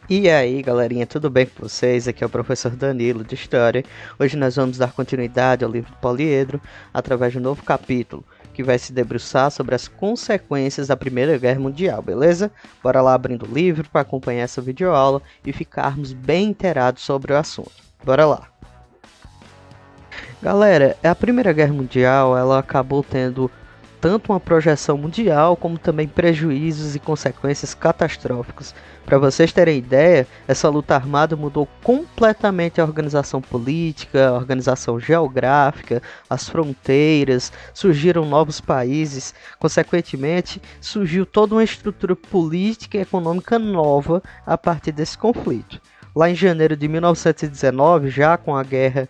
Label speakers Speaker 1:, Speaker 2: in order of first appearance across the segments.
Speaker 1: E aí, galerinha, tudo bem com vocês? Aqui é o professor Danilo de História. Hoje nós vamos dar continuidade ao livro do Poliedro através de um novo capítulo que vai se debruçar sobre as consequências da Primeira Guerra Mundial, beleza? Bora lá abrindo o livro para acompanhar essa videoaula e ficarmos bem inteirados sobre o assunto. Bora lá! Galera, a Primeira Guerra Mundial ela acabou tendo tanto uma projeção mundial como também prejuízos e consequências catastróficas. Para vocês terem ideia, essa luta armada mudou completamente a organização política, a organização geográfica, as fronteiras, surgiram novos países, consequentemente surgiu toda uma estrutura política e econômica nova a partir desse conflito. Lá em janeiro de 1919, já com a guerra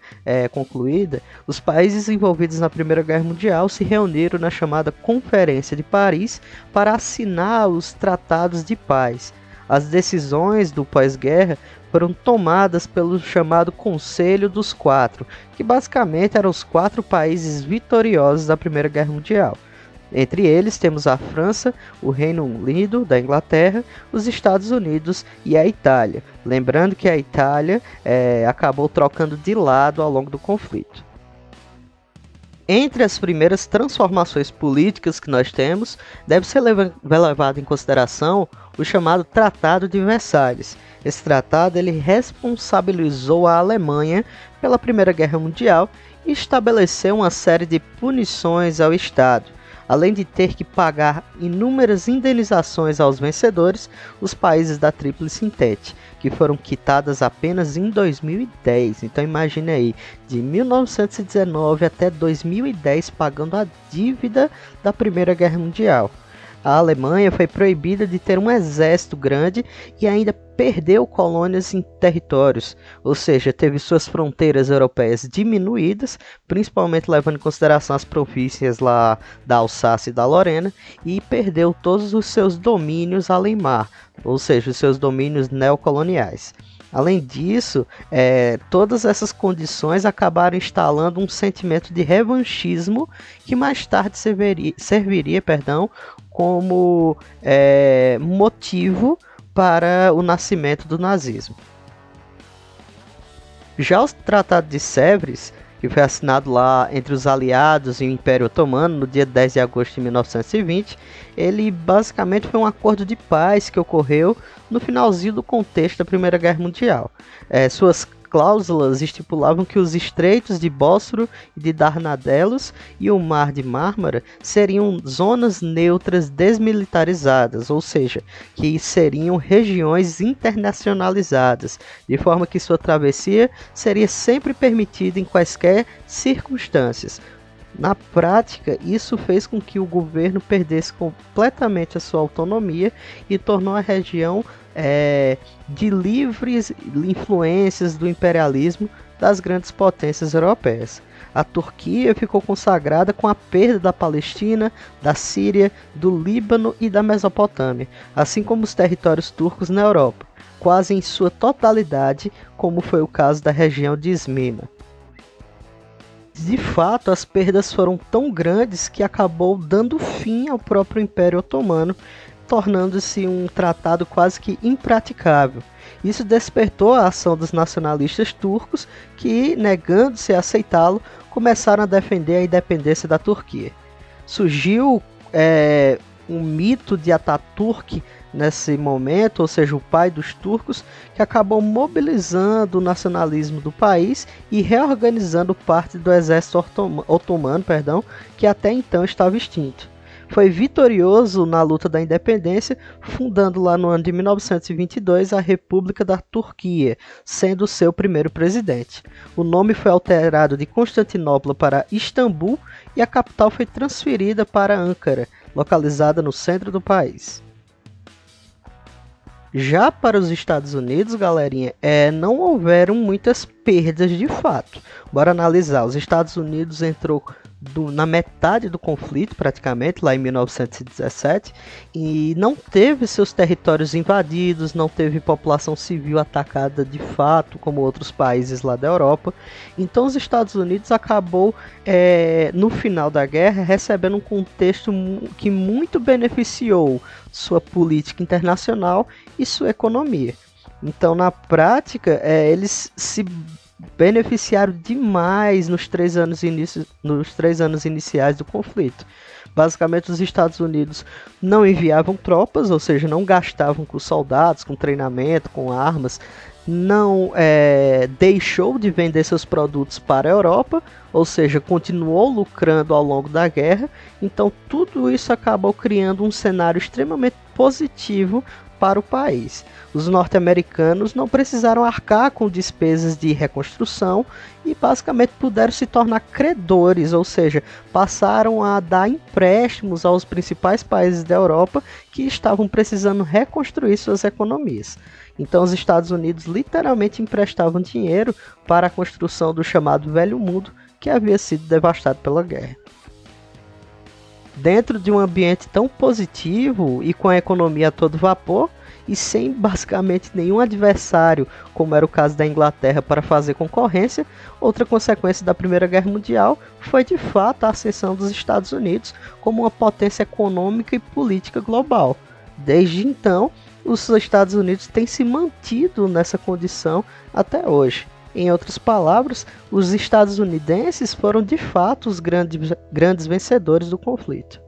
Speaker 1: concluída, os países envolvidos na Primeira Guerra Mundial se reuniram na chamada Conferência de Paris para assinar os tratados de paz. As decisões do pós-guerra foram tomadas pelo chamado Conselho dos Quatro, que basicamente eram os 4 países vitoriosos da Primeira Guerra Mundial. Entre eles temos a França, o Reino Unido da Inglaterra, os Estados Unidos e a Itália. Lembrando que a Itália acabou trocando de lado ao longo do conflito. Entre as primeiras transformações políticas que nós temos, deve ser levado em consideração o chamado Tratado de Versalhes. Esse tratado ele responsabilizou a Alemanha pela Primeira Guerra Mundial e estabeleceu uma série de punições ao Estado. Além de ter que pagar inúmeras indenizações aos vencedores, os países da Tríplice Entente, que foram quitadas apenas em 2010. Então imagine aí, de 1919 até 2010 pagando a dívida da Primeira Guerra Mundial. A Alemanha foi proibida de ter um exército grande e ainda perdeu colônias em territórios, ou seja, teve suas fronteiras europeias diminuídas, principalmente levando em consideração as províncias lá da Alsácia e da Lorena, e perdeu todos os seus domínios além-mar, ou seja, os seus domínios neocoloniais. Além disso, todas essas condições acabaram instalando um sentimento de revanchismo que mais tarde serviria como motivo para o nascimento do nazismo. Já o Tratado de Sèvres, que foi assinado lá entre os aliados e o Império Otomano no dia 10 de agosto de 1920, ele basicamente foi um acordo de paz que ocorreu no finalzinho do contexto da Primeira Guerra Mundial. Suas cláusulas estipulavam que os estreitos de Bósforo e de Dardanelos e o Mar de Mármara seriam zonas neutras desmilitarizadas, ou seja, que seriam regiões internacionalizadas, de forma que sua travessia seria sempre permitida em quaisquer circunstâncias. Na prática, isso fez com que o governo perdesse completamente a sua autonomia e tornou a região de livres influências do imperialismo das grandes potências europeias. A Turquia ficou consagrada com a perda da Palestina, da Síria, do Líbano e da Mesopotâmia, assim como os territórios turcos na Europa, quase em sua totalidade, como foi o caso da região de Esmina. De fato, as perdas foram tão grandes que acabou dando fim ao próprio Império Otomano, tornando-se um tratado quase que impraticável. Isso despertou a ação dos nacionalistas turcos que, negando-se a aceitá-lo, começaram a defender a independência da Turquia. Surgiu um mito de Atatürk nesse momento, ou seja, o pai dos turcos, que acabou mobilizando o nacionalismo do país e reorganizando parte do exército otomano, que até então estava extinto. Foi vitorioso na luta da independência, fundando lá no ano de 1922 a República da Turquia, sendo seu primeiro presidente. O nome foi alterado de Constantinopla para Istambul e a capital foi transferida para Ankara, localizada no centro do país. Já para os Estados Unidos, galerinha, não houveram muitas perdas de fato. Bora analisar. Os Estados Unidos entrou na metade do conflito, praticamente, lá em 1917, e não teve seus territórios invadidos, não teve população civil atacada de fato, como outros países lá da Europa. Então os Estados Unidos acabou, no final da guerra, recebendo um contexto que muito beneficiou sua política internacional e sua economia. Então, na prática, eles se beneficiaram demais nos 3 anos iniciais do conflito. Basicamente, os Estados Unidos não enviavam tropas, ou seja, não gastavam com soldados, com treinamento, com armas, não deixou de vender seus produtos para a Europa, ou seja, continuou lucrando ao longo da guerra. Então, tudo isso acabou criando um cenário extremamente positivo para o país. Os norte-americanos não precisaram arcar com despesas de reconstrução e basicamente puderam se tornar credores, ou seja, passaram a dar empréstimos aos principais países da Europa que estavam precisando reconstruir suas economias. Então os Estados Unidos literalmente emprestavam dinheiro para a construção do chamado Velho Mundo, que havia sido devastado pela guerra. Dentro de um ambiente tão positivo e com a economia a todo vapor, e sem basicamente nenhum adversário, como era o caso da Inglaterra, para fazer concorrência, outra consequência da Primeira Guerra Mundial foi de fato a ascensão dos Estados Unidos como uma potência econômica e política global. Desde então, os Estados Unidos têm se mantido nessa condição até hoje. Em outras palavras, os estadunidenses foram de fato os grandes vencedores do conflito.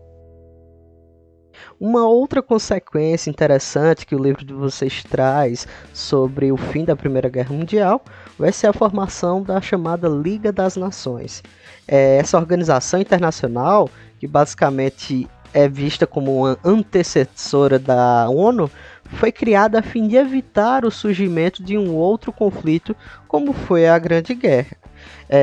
Speaker 1: Uma outra consequência interessante que o livro de vocês traz sobre o fim da Primeira Guerra Mundial vai ser a formação da chamada Liga das Nações. Essa organização internacional, que basicamente é vista como uma antecessora da ONU, foi criada a fim de evitar o surgimento de um outro conflito, como foi a Grande Guerra.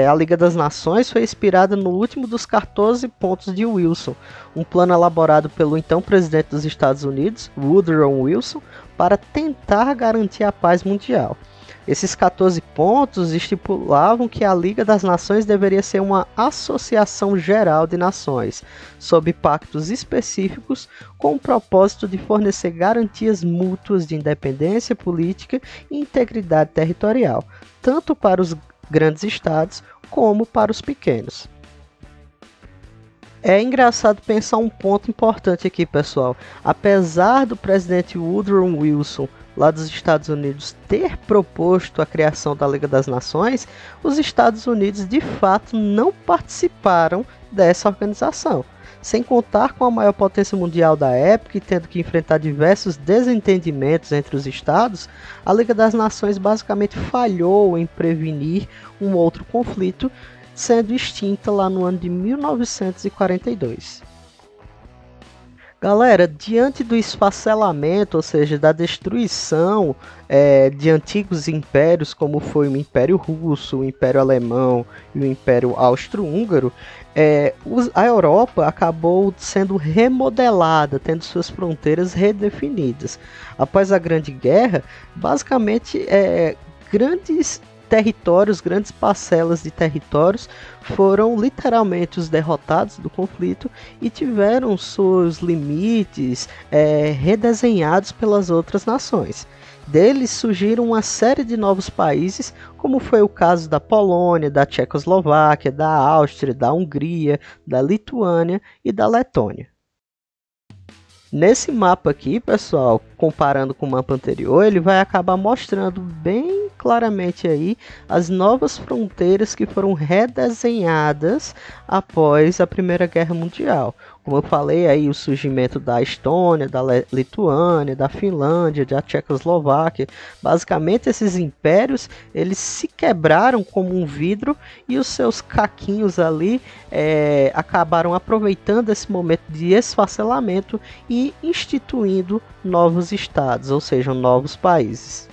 Speaker 1: A Liga das Nações foi inspirada no último dos 14 pontos de Wilson, um plano elaborado pelo então presidente dos Estados Unidos, Woodrow Wilson, para tentar garantir a paz mundial. Esses 14 pontos estipulavam que a Liga das Nações deveria ser uma associação geral de nações, sob pactos específicos, com o propósito de fornecer garantias mútuas de independência política e integridade territorial, tanto para os grandes estados como para os pequenos. É engraçado pensar um ponto importante aqui, pessoal. Apesar do presidente Woodrow Wilson, lá dos Estados Unidos, ter proposto a criação da Liga das Nações, os Estados Unidos de fato não participaram dessa organização. Sem contar com a maior potência mundial da época e tendo que enfrentar diversos desentendimentos entre os estados, a Liga das Nações basicamente falhou em prevenir um outro conflito, sendo extinta lá no ano de 1942. Galera, diante do esfacelamento, ou seja, da destruição de antigos impérios, como foi o Império Russo, o Império Alemão e o Império Austro-Húngaro, a Europa acabou sendo remodelada, tendo suas fronteiras redefinidas. Após a Grande Guerra, basicamente, grandes territórios, grandes parcelas de territórios foram literalmente os derrotados do conflito e tiveram seus limites redesenhados pelas outras nações. Deles surgiram uma série de novos países, como foi o caso da Polônia, da Tchecoslováquia, da Áustria, da Hungria, da Lituânia e da Letônia. Nesse mapa aqui, pessoal, comparando com o mapa anterior, ele vai acabar mostrando bem claramente aí as novas fronteiras que foram redesenhadas após a Primeira Guerra Mundial. Como eu falei aí, o surgimento da Estônia, da Lituânia, da Finlândia, da Tchecoslováquia. Basicamente, esses impérios, eles se quebraram como um vidro e os seus caquinhos ali acabaram aproveitando esse momento de esfacelamento e instituindo novos estados, ou seja, novos países.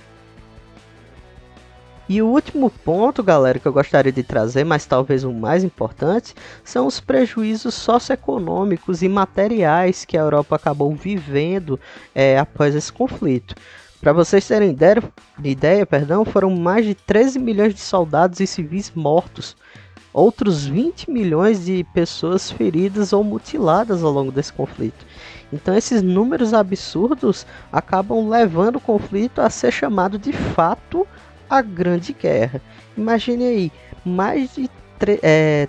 Speaker 1: E o último ponto, galera, que eu gostaria de trazer, mas talvez o mais importante, são os prejuízos socioeconômicos e materiais que a Europa acabou vivendo após esse conflito. Para vocês terem ideia, foram mais de 13 milhões de soldados e civis mortos, outros 20 milhões de pessoas feridas ou mutiladas ao longo desse conflito. Então esses números absurdos acabam levando o conflito a ser chamado de fato a Grande Guerra. Imagine aí, mais de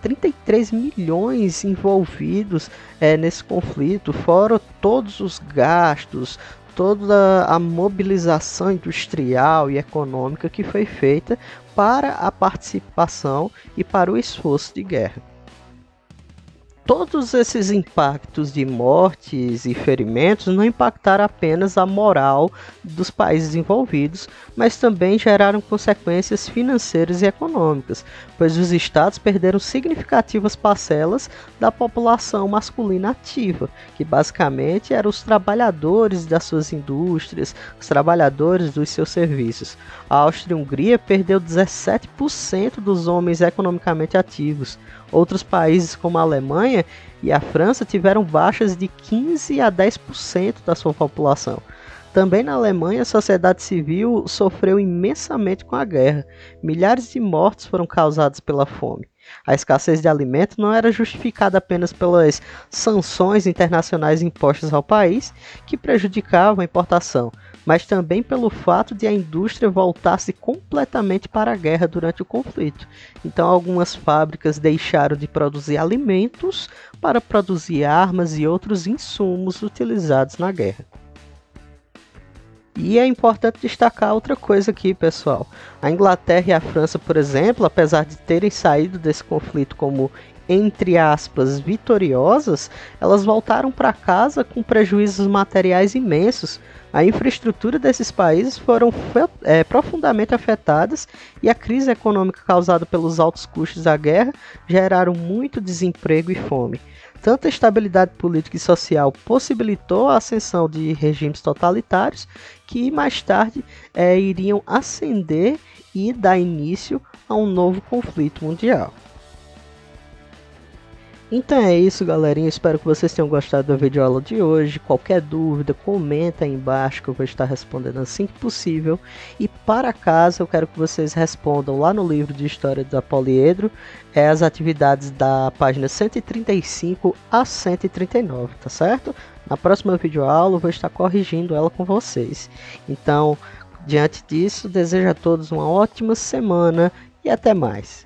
Speaker 1: 33 milhões envolvidos nesse conflito, fora todos os gastos, toda a mobilização industrial e econômica que foi feita para a participação e para o esforço de guerra. Todos esses impactos de mortes e ferimentos não impactaram apenas a moral dos países envolvidos, mas também geraram consequências financeiras e econômicas, pois os estados perderam significativas parcelas da população masculina ativa, que basicamente eram os trabalhadores das suas indústrias, os trabalhadores dos seus serviços. A Áustria-Hungria perdeu 17% dos homens economicamente ativos. Outros países como a Alemanha e a França tiveram baixas de 15 a 10% da sua população. Também na Alemanha, a sociedade civil sofreu imensamente com a guerra. Milhares de mortes foram causadas pela fome. A escassez de alimento não era justificada apenas pelas sanções internacionais impostas ao país, que prejudicavam a importação, mas também pelo fato de a indústria voltar-se completamente para a guerra durante o conflito. Então algumas fábricas deixaram de produzir alimentos para produzir armas e outros insumos utilizados na guerra. E é importante destacar outra coisa aqui, pessoal. A Inglaterra e a França, por exemplo, apesar de terem saído desse conflito como, entre aspas, vitoriosas, elas voltaram para casa com prejuízos materiais imensos. A infraestrutura desses países foram profundamente afetadas e a crise econômica causada pelos altos custos da guerra geraram muito desemprego e fome. Tanta estabilidade política e social possibilitou a ascensão de regimes totalitários que mais tarde iriam ascender e dar início a um novo conflito mundial. Então é isso, galerinha, espero que vocês tenham gostado da videoaula de hoje. Qualquer dúvida, comenta aí embaixo que eu vou estar respondendo assim que possível. E para casa, eu quero que vocês respondam lá no livro de História da Poliedro as atividades da página 135 a 139, tá certo? Na próxima videoaula eu vou estar corrigindo ela com vocês. Então, diante disso, desejo a todos uma ótima semana e até mais.